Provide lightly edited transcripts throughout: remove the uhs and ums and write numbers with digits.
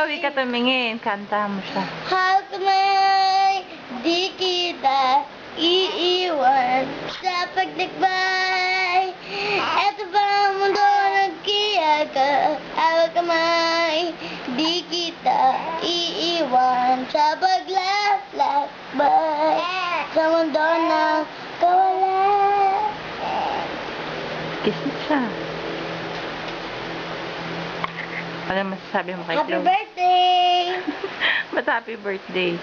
Joey ka tumingin. Kanta mo siya. How may di kita iiwan sa pagdakbay. Eto ba ang mundo nagkiyaka? How may di kita iiwan sa paglalakbay sa mundo ng kawalan. Kiss mo siya. Ano masasabi mo kay Happy Joey? birthday! Ba't happy birthday?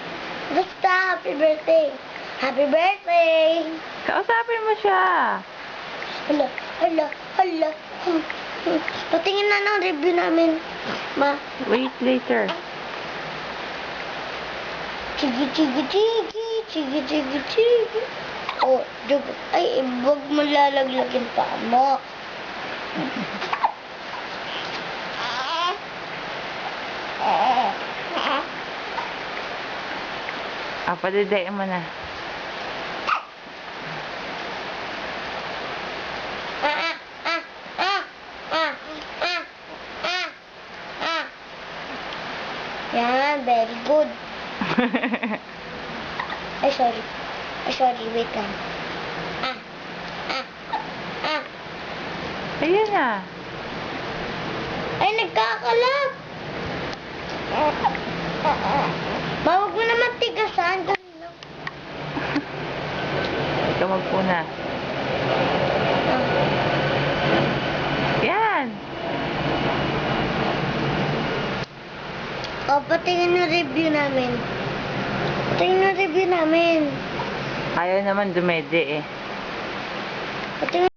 Basta happy birthday! Happy birthday! Kausapin mo siya. Hala, hala, hala. Patingin na ng review namin. Ma. Wait later. Chigi, chigi, chigi. Chigi, chigi, chigi. Oh, joke. Ay, wag mo lalaglagin pa mo. Padidayin mo na. Yan, very good. Ay, sorry. Ay, sorry, wait lang. Ayun na. Ay, nagkakalat. Bawag mo naman tigasan. Ikaw magpuna. Yan. O, patingin na review namin. Patingin na review namin. Ayaw naman dumede eh. Patingin